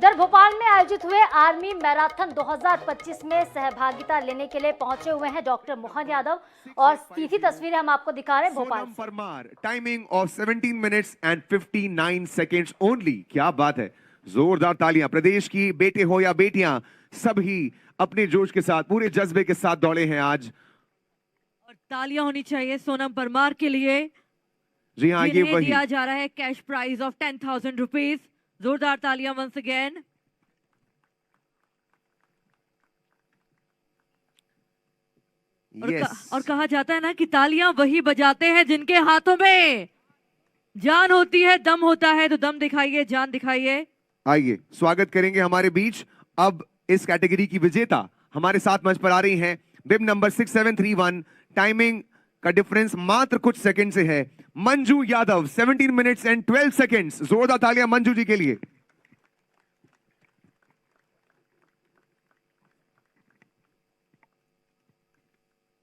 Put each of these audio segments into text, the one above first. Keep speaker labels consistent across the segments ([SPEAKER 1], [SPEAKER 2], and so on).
[SPEAKER 1] इधर भोपाल में आयोजित हुए आर्मी मैराथन 2025 में सहभागिता लेने के लिए पहुंचे हुए हैं डॉक्टर मोहन यादव और सीधी तस्वीरें हम आपको दिखा रहे हैं भोपाल से।
[SPEAKER 2] Parmar, timing of 17 minutes and 59 seconds only. क्या बात है, जोरदार तालियां। प्रदेश की बेटे हो या बेटियां, सभी अपने जोश के साथ, पूरे जज्बे के साथ दौड़े हैं आज।
[SPEAKER 3] और तालियां होनी चाहिए सोनम परमार के लिए।
[SPEAKER 2] जी हाँ, ये वही
[SPEAKER 3] दिया जा रहा है कैश प्राइज ऑफ 10,000 रुपीज। जोरदार तालियां वंस अगेन। और कहा जाता है ना कि तालियां वही बजाते हैं जिनके हाथों में जान होती है, दम होता है। तो दम दिखाइए, जान दिखाइए।
[SPEAKER 2] आइए स्वागत करेंगे हमारे बीच अब इस कैटेगरी की विजेता हमारे साथ मंच पर आ रही हैं। बिब नंबर 6731, टाइमिंग का डिफरेंस मात्र कुछ सेकंड से है। Manju Yadav, 17 minutes and 12 seconds. जोरदार तालियां मंजू जी के लिए।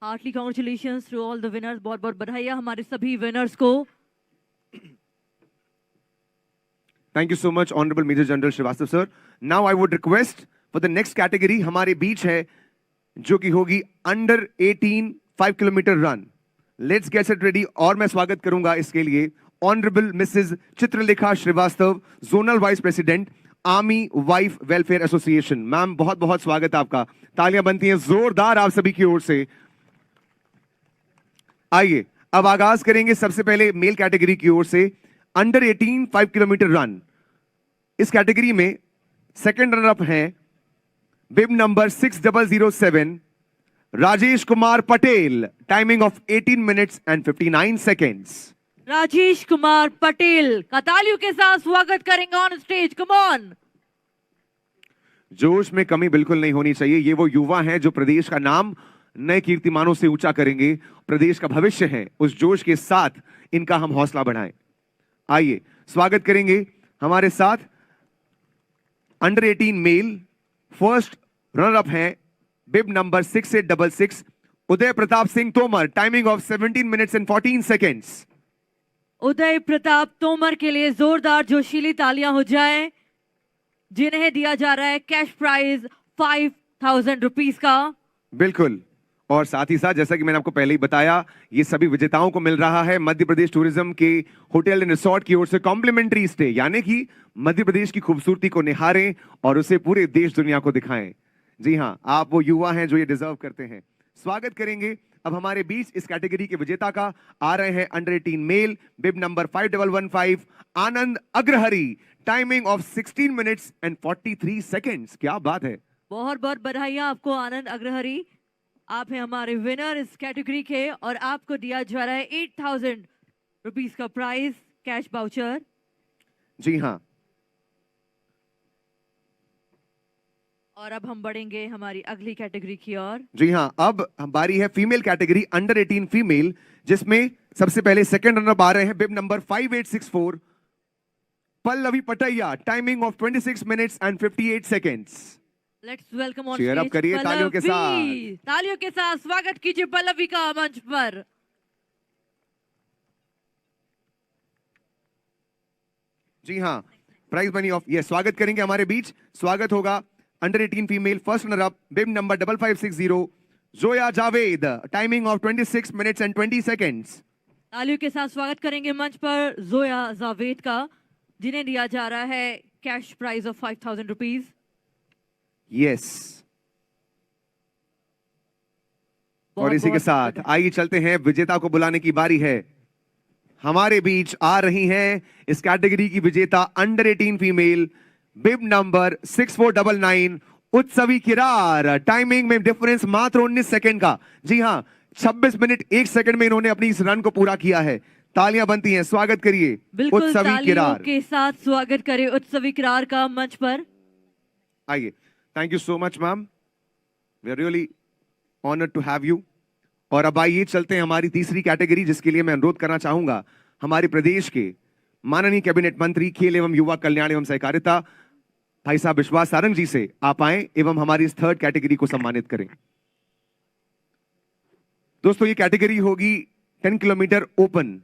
[SPEAKER 3] Heartly congratulations to all the winners. बहुत बहुत बधाइयां हमारे सभी विनर्स को।
[SPEAKER 2] Thank you so much honourable major general Shrivastava sir. Now I would request for the next category हमारे बीच है जो कि होगी under 18 5 kilometre run. Let's get it ready. और मैं स्वागत करूंगा इसके लिए honourable Mrs Chitralekha Shrivastava, zonal vice president, army wife welfare association. Ma'am बहुत बहुत स्वागत आपका। तालियां बनती हैं जोरदार आप सभी की ओर से। आइए अब आगाज करेंगे सबसे पहले मेल कैटेगरी की ओर से। अंडर 18 5 किलोमीटर रन, इस कैटेगरी में सेकंड रनर अप हैं bib number 6007 Rajesh Kumar Patel, timing of 18 minutes and 59 seconds.
[SPEAKER 3] Rajesh Kumar Patel का तालियों के साथ स्वागत करेंगे ऑन स्टेज। Come on.
[SPEAKER 2] जोश में कमी बिल्कुल नहीं होनी चाहिए। ये वो युवा हैं जो प्रदेश का नाम नए कीर्तिमानों से ऊंचा करेंगे, प्रदेश का भविष्य है। उस जोश के साथ इनका हम हौसला बढ़ाएं। आइए स्वागत करेंगे हमारे साथ under 18 male first runner up हैं bib number 6866 Uday Pratap Singh Tomar, timing of 17 minutes and 14 seconds.
[SPEAKER 3] Uday Pratap Tomar के लिए जोरदार जोशीली तालियां हो जाएं, जिन्हें दिया जा रहा है कैश प्राइज 5,000 रुपीज का।
[SPEAKER 2] बिल्कुल। और साथ ही साथ जैसा कि मैंने आपको पहले ही बताया, ये सभी विजेताओं को मिल रहा है मध्य प्रदेश टूरिज्म के होटल एंड रिसोर्ट की ओर से कॉम्प्लीमेंट्री स्टे, यानी कि मध्य प्रदेश की खूबसूरती को निहारें और उसे पूरे देश दुनिया को दिखाएं। जी हां, आप वो युवा हैं जो ये डिजर्व करते हैं। स्वागत करेंगे अब हमारे बीच इस कैटेगरी के विजेता का। आ रहे हैं under 18 male bib number 5115 Anand Agrahari, timing of 16 minutes and 43 seconds. क्या बात है,
[SPEAKER 3] बहुत बहुत बधाइयां आपको आनंद अग्रहरी। आप हैं हमारे विनर इस कैटेगरी के और आपको दिया जा रहा है 8,000 रुपीज का प्राइज कैश वाउचर।
[SPEAKER 2] जी हाँ।
[SPEAKER 3] और अब हम बढ़ेंगे हमारी अगली कैटेगरी की ओर।
[SPEAKER 2] जी हाँ, अब बारी है फीमेल कैटेगरी अंडर 18 फीमेल, जिसमें सबसे पहले सेकंड रनर आ रहे हैं bib number 5864 Pallavi Pataiya, timing of 26 minutes and 58 seconds.
[SPEAKER 3] Let's welcome on
[SPEAKER 2] cheer up करिए तालियों के साथ।
[SPEAKER 3] तालियों के साथ स्वागत कीजिए पल्लवी का मंच पर।
[SPEAKER 2] जी हाँ, प्राइज मनी ऑफ ये स्वागत करेंगे हमारे बीच। स्वागत होगा under 18 female first runner up bib number 5560 Zoya Javed, timing of 26 minutes and 20 seconds.
[SPEAKER 3] तालियों के साथ स्वागत करेंगे मंच पर जोया जावेद का, जिन्हें दिया जा रहा है cash prize of 5,000 rupees.
[SPEAKER 2] Yes. और इसी के साथ आइए चलते हैं, विजेता को बुलाने की बारी है। हमारे बीच आ रही हैं इस कैटेगरी की विजेता अंडर 18 फीमेल बिब नंबर 6499 उत्सवी किरार, टाइमिंग में डिफरेंस मात्र 19 सेकंड का। जी हां, 26 मिनट 1 सेकंड में इन्होंने अपनी इस रन को पूरा किया है। तालियां बनती हैं, स्वागत करिए उत्सवी किरार
[SPEAKER 3] के साथ। स्वागत करें उत्सवी किरार का मंच पर।
[SPEAKER 2] आइए। Thank you so much ma'am, we are really honoured to have you. और अब आइए चलते हैं हमारी तीसरी कैटेगरी, जिसके लिए मैं अनुरोध करना चाहूंगा हमारे प्रदेश के माननीय कैबिनेट मंत्री खेल एवं युवा कल्याण एवं सहकारिता भाई साहब विश्वास सारंग जी से आप आए एवं हमारी इस थर्ड कैटेगरी को सम्मानित करें। दोस्तों ये कैटेगरी होगी 10 किलोमीटर ओपन,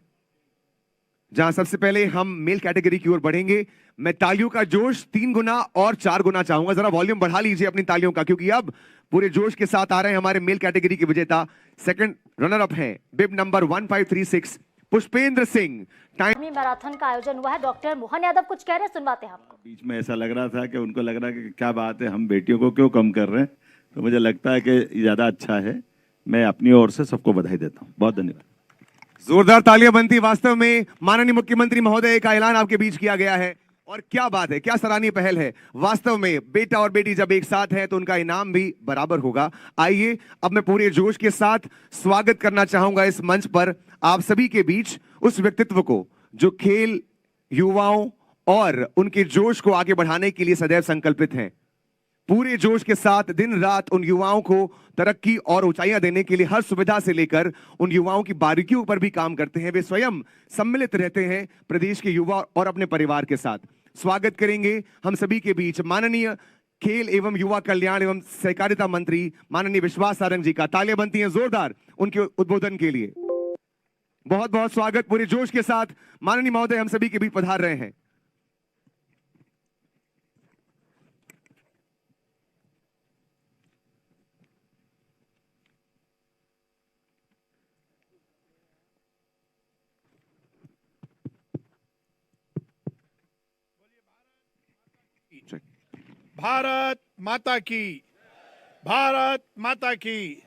[SPEAKER 2] जहां सबसे पहले हम मेल कैटेगरी की ओर बढ़ेंगे। मैं तालियों का जोश 3 गुना और 4 गुना चाहूंगा। जरा वॉल्यूम बढ़ा लीजिए अपनी तालियों का, क्योंकि अब पूरे जोश के साथ आ रहे हैं हमारे मेल कैटेगरी के विजेता। सेकंड रनर अप हैं bib number 1536 Pushpendra Singh. Time
[SPEAKER 1] army marathon का आयोजन हुआ है। डॉक्टर मोहन यादव कुछ कह रहे हैं, सुनवाते हैं आपको।
[SPEAKER 4] बीच में ऐसा लग रहा था कि उनको लग रहा है कि क्या बात है, हम बेटियों को क्यों कम कर रहे हैं, तो मुझे लगता है कि ज़्यादा अच्छा है। मैं अपनी ओर से सबको बधाई देता हूँ। बहुत धन्यवाद।
[SPEAKER 2] जोरदार तालियां बनती। वास्तव में माननीय मुख्यमंत्री महोदय का ऐलान आपके बीच किया गया है और क्या बात है, क्या सराहनीय पहल है। वास्तव में बेटा और बेटी जब एक साथ है तो उनका इनाम भी बराबर होगा। आइए अब मैं पूरे जोश के साथ स्वागत करना चाहूंगा इस मंच पर आप सभी के बीच उस व्यक्तित्व को जो खेल, युवाओं और उनके जोश को आगे बढ़ाने के लिए सदैव संकल्पित हैं। पूरे जोश के साथ दिन रात उन युवाओं को तरक्की और ऊंचाइयां देने के लिए हर सुविधा से लेकर उन युवाओं की बारीकियों पर भी काम करते हैं। वे स्वयं सम्मिलित रहते हैं प्रदेश के युवा और अपने परिवार के साथ। स्वागत करेंगे हम सभी के बीच माननीय खेल एवं युवा कल्याण एवं सहकारिता मंत्री माननीय विश्वास सारंग जी का। तालियां बनती हैं जोरदार उनके उद्बोधन के लिए। बहुत बहुत स्वागत। पूरे जोश के साथ माननीय महोदय हम सभी के बीच पधार रहे हैं।
[SPEAKER 5] भारत माता की, भारत माता की,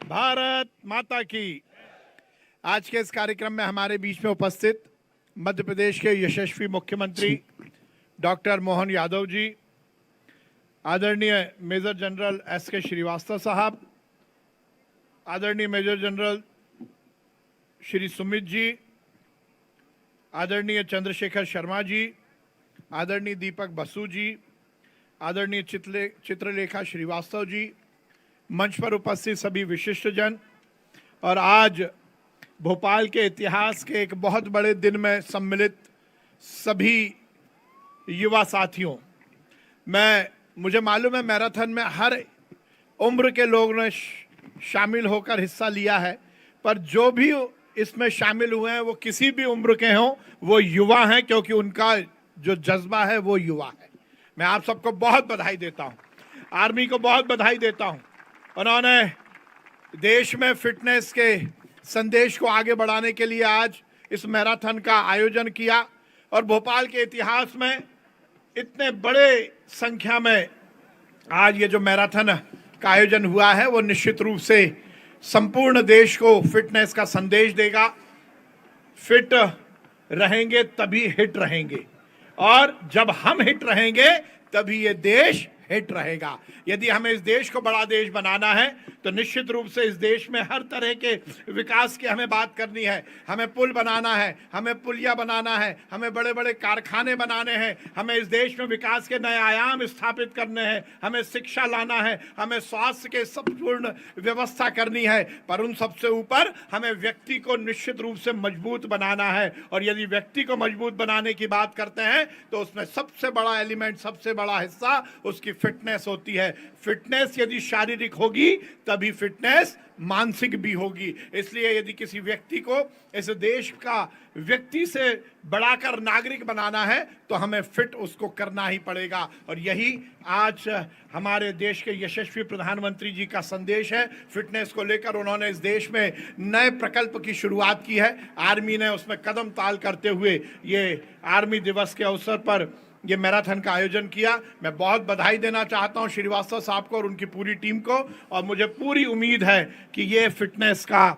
[SPEAKER 5] भारत माता की। आज के इस कार्यक्रम में हमारे बीच में उपस्थित मध्य प्रदेश के यशस्वी मुख्यमंत्री डॉक्टर मोहन यादव जी, आदरणीय मेजर जनरल एस.के. श्रीवास्तव साहब, आदरणीय मेजर जनरल श्री सुमित जी, आदरणीय चंद्रशेखर शर्मा जी, आदरणीय दीपक बसु जी, आदरणीय चित्रलेखा श्रीवास्तव जी, मंच पर उपस्थित सभी विशिष्ट जन और आज भोपाल के इतिहास के एक बहुत बड़े दिन में सम्मिलित सभी युवा साथियों। मुझे मालूम है मैराथन में हर उम्र के लोगों ने शामिल होकर हिस्सा लिया है, पर जो भी इसमें शामिल हुए हैं वो किसी भी उम्र के हों, वो युवा हैं, क्योंकि उनका जो जज्बा है वो युवा है। मैं आप सबको बहुत बधाई देता हूं, आर्मी को बहुत बधाई देता हूं। उन्होंने देश में फिटनेस के संदेश को आगे बढ़ाने के लिए आज इस मैराथन का आयोजन किया और भोपाल के इतिहास में इतने बड़े संख्या में आज ये जो मैराथन का आयोजन हुआ है वो निश्चित रूप से संपूर्ण देश को फिटनेस का संदेश देगा। फिट रहेंगे तभी हिट रहेंगे, और जब हम हिट रहेंगे तभी ये देश हिट रहेगा। यदि हमें इस देश को बड़ा देश बनाना है तो निश्चित रूप से इस देश में हर तरह के विकास की हमें बात करनी है। हमें पुल बनाना है, हमें पुलिया बनाना है, हमें बड़े बड़े कारखाने बनाने हैं, हमें इस देश में विकास के नए आयाम स्थापित करने हैं, हमें शिक्षा लाना है, हमें स्वास्थ्य के संपूर्ण व्यवस्था करनी है, पर उन सबसे ऊपर हमें व्यक्ति को निश्चित रूप से मजबूत बनाना है। और यदि व्यक्ति को मजबूत बनाने की बात करते हैं तो उसमें सबसे बड़ा एलिमेंट, सबसे बड़ा हिस्सा उसकी फिटनेस होती है। फिटनेस यदि शारीरिक होगी तभी फिटनेस मानसिक भी होगी। इसलिए यदि किसी व्यक्ति को इस देश का व्यक्ति से बढ़ाकर नागरिक बनाना है तो हमें फिट उसको करना ही पड़ेगा। और यही आज हमारे देश के यशस्वी प्रधानमंत्री जी का संदेश है। फिटनेस को लेकर उन्होंने इस देश में नए प्रकल्प की शुरुआत की है। आर्मी ने उसमें कदम ताल करते हुए ये आर्मी दिवस के अवसर पर ये मैराथन का आयोजन किया। मैं बहुत बधाई देना चाहता हूं श्रीवास्तव साहब को और उनकी पूरी टीम को, और मुझे पूरी उम्मीद है कि ये फिटनेस का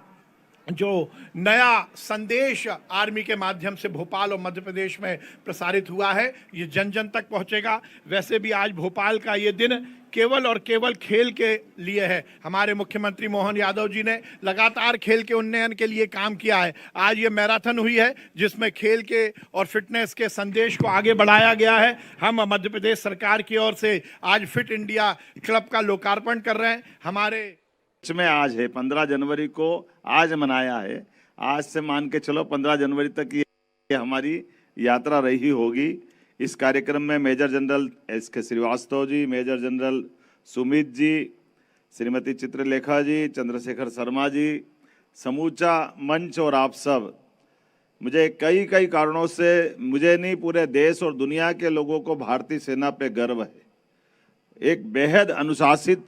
[SPEAKER 5] जो नया संदेश आर्मी के माध्यम से भोपाल और मध्य प्रदेश में प्रसारित हुआ है ये जन जन तक पहुंचेगा। वैसे भी आज भोपाल का ये दिन केवल और केवल खेल के लिए है। हमारे मुख्यमंत्री मोहन यादव जी ने लगातार खेल के उन्नयन के लिए काम किया है। आज ये मैराथन हुई है जिसमें खेल के और फिटनेस के संदेश को आगे बढ़ाया गया है। हम मध्य प्रदेश सरकार की ओर से आज फिट इंडिया क्लब का लोकार्पण कर रहे हैं। हमारे
[SPEAKER 4] में आज है 15 जनवरी को आज मनाया है। आज से मान के चलो 15 जनवरी तक ये हमारी यात्रा रही होगी। इस कार्यक्रम में मेजर जनरल एस.के. श्रीवास्तव जी, मेजर जनरल सुमित जी, श्रीमती चित्रलेखा जी, चंद्रशेखर शर्मा जी, समूचा मंच और आप सब मुझे कई कई कारणों से, मुझे नहीं पूरे देश और दुनिया के लोगों को भारतीय सेना पे गर्व है। एक बेहद अनुशासित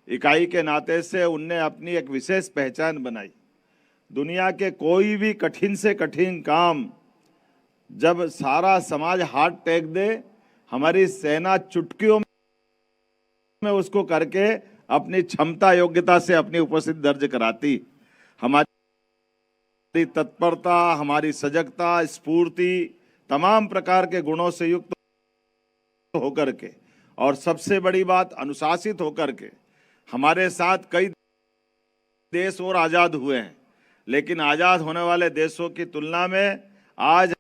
[SPEAKER 4] इकाई के नाते से उनने अपनी एक विशेष पहचान बनाई। दुनिया के कोई भी कठिन से कठिन काम जब सारा समाज हाथ टेक दे, हमारी सेना चुटकियों में उसको करके अपनी क्षमता योग्यता से अपनी उपस्थिति दर्ज कराती। हमारी तत्परता, हमारी सजगता, स्फूर्ति तमाम प्रकार के गुणों से युक्त होकर के, और सबसे बड़ी बात अनुशासित होकर के, हमारे साथ कई देश और आजाद हुए हैं, लेकिन आजाद होने वाले देशों की तुलना में आज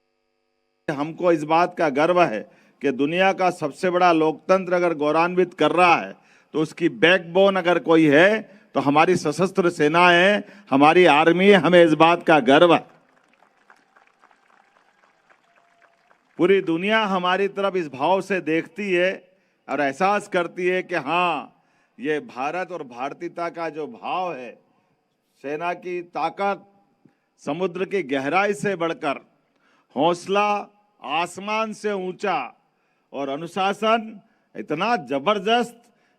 [SPEAKER 4] हमको इस बात का गर्व है कि दुनिया का सबसे बड़ा लोकतंत्र अगर गौरवान्वित कर रहा है तो उसकी बैकबोन अगर कोई है तो हमारी सशस्त्र सेनाएं, हमारी आर्मी है। हमें इस बात का गर्व है। पूरी दुनिया हमारी तरफ इस भाव से देखती है और एहसास करती है कि हाँ, ये भारत और भारतीयता का जो भाव है, सेना की ताकत समुद्र की गहराई से बढ़कर, हौसला आसमान से ऊंचा और अनुशासन इतना जबरदस्त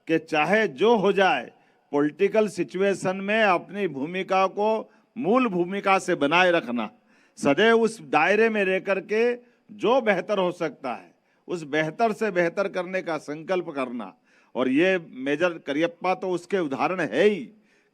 [SPEAKER 4] कि चाहे जो हो जाए पॉलिटिकल सिचुएशन में अपनी भूमिका को मूल भूमिका से बनाए रखना, सदैव उस दायरे में रह करके जो बेहतर हो सकता है उस बेहतर से बेहतर करने का संकल्प करना। और ये मेजर करियप्पा तो उसके उदाहरण है ही।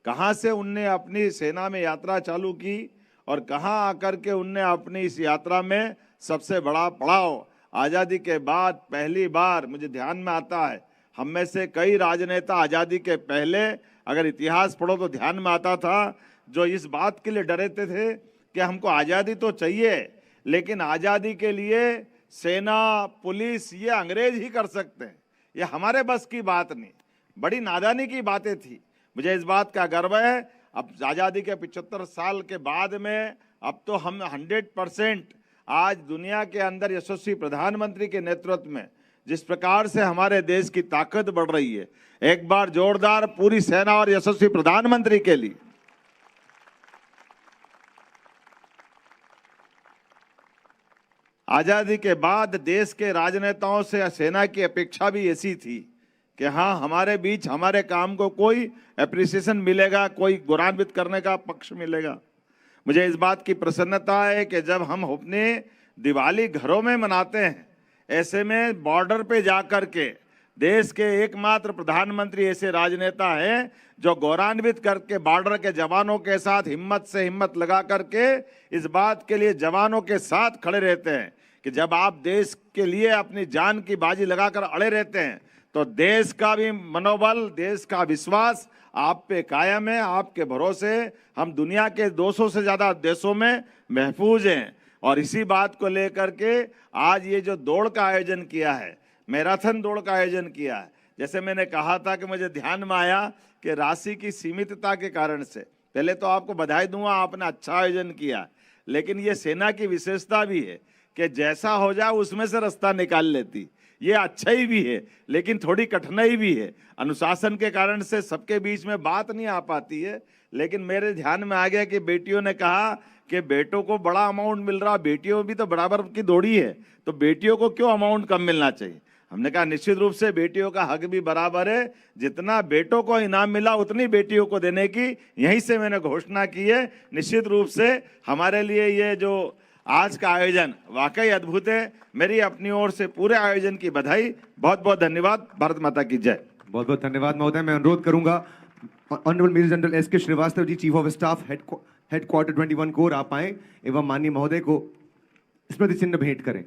[SPEAKER 4] कहाँ से उनने अपनी सेना में यात्रा चालू की और कहाँ आकर के उनने अपनी इस यात्रा में सबसे बड़ा पड़ाव, आज़ादी के बाद पहली बार मुझे ध्यान में आता है, हम में से कई राजनेता आज़ादी के पहले अगर इतिहास पढ़ो तो ध्यान में आता था, जो इस बात के लिए डरते थे कि हमको आज़ादी तो चाहिए, लेकिन आज़ादी के लिए सेना पुलिस ये अंग्रेज ही कर सकते हैं, ये हमारे बस की बात नहीं। बड़ी नादानी की बातें थी। मुझे इस बात का गर्व है, अब आज़ादी के 75 साल के बाद में अब तो हम 100% आज दुनिया के अंदर यशस्वी प्रधानमंत्री के नेतृत्व में जिस प्रकार से हमारे देश की ताकत बढ़ रही है, एक बार जोरदार पूरी सेना और यशस्वी प्रधानमंत्री के लिए। आजादी के बाद देश के राजनेताओं से सेना की अपेक्षा भी ऐसी थी कि हाँ, हमारे बीच हमारे काम को कोई एप्रिसिएशन मिलेगा, कोई गौरवान्वित करने का पक्ष मिलेगा। मुझे इस बात की प्रसन्नता है कि जब हम अपने दिवाली घरों में मनाते हैं, ऐसे में बॉर्डर पे जाकर के देश के एकमात्र प्रधानमंत्री ऐसे राजनेता हैं जो गौरवान्वित करके बॉर्डर के जवानों के साथ हिम्मत से हिम्मत लगा करके इस बात के लिए जवानों के साथ खड़े रहते हैं कि जब आप देश के लिए अपनी जान की बाजी लगाकर अड़े रहते हैं तो देश का भी मनोबल, देश का विश्वास आप पे कायम है। आपके भरोसे हम दुनिया के 200 से ज़्यादा देशों में महफूज हैं। और इसी बात को लेकर के आज ये जो दौड़ का आयोजन किया है, मैराथन दौड़ का आयोजन किया है, जैसे मैंने कहा था कि मुझे ध्यान में आया कि राशि की सीमितता के कारण से, पहले तो आपको बधाई दूंगा, आपने अच्छा आयोजन किया, लेकिन ये सेना की विशेषता भी है कि जैसा हो जाए उसमें से रास्ता निकाल लेती। ये अच्छा ही भी है, लेकिन थोड़ी कठिनाई भी है। अनुशासन के कारण से सबके बीच में बात नहीं आ पाती है। लेकिन मेरे ध्यान में आ गया कि बेटियों ने कहा कि बेटों को बड़ा अमाउंट मिल रहा, बेटियों भी तो बराबर की दौड़ी है, तो बेटियों को क्यों अमाउंट कम मिलना चाहिए। हमने कहा निश्चित रूप से बेटियों का हक भी बराबर है, जितना बेटों को इनाम मिला उतनी बेटियों को देने की यहीं से मैंने घोषणा की है। निश्चित रूप से हमारे लिए ये जो आज का आयोजन वाकई अद्भुत है। मेरी अपनी ओर से पूरे आयोजन की बधाई। बहुत बहुत धन्यवाद। भारत माता की जय।
[SPEAKER 2] बहुत बहुत धन्यवाद महोदय। मैं अनुरोध करूंगा honourable major general SK. Shrivastava ji, chief of staff headquarter 21 corps, आप आए एवं माननीय महोदय को स्मृति चिन्ह भेंट करें।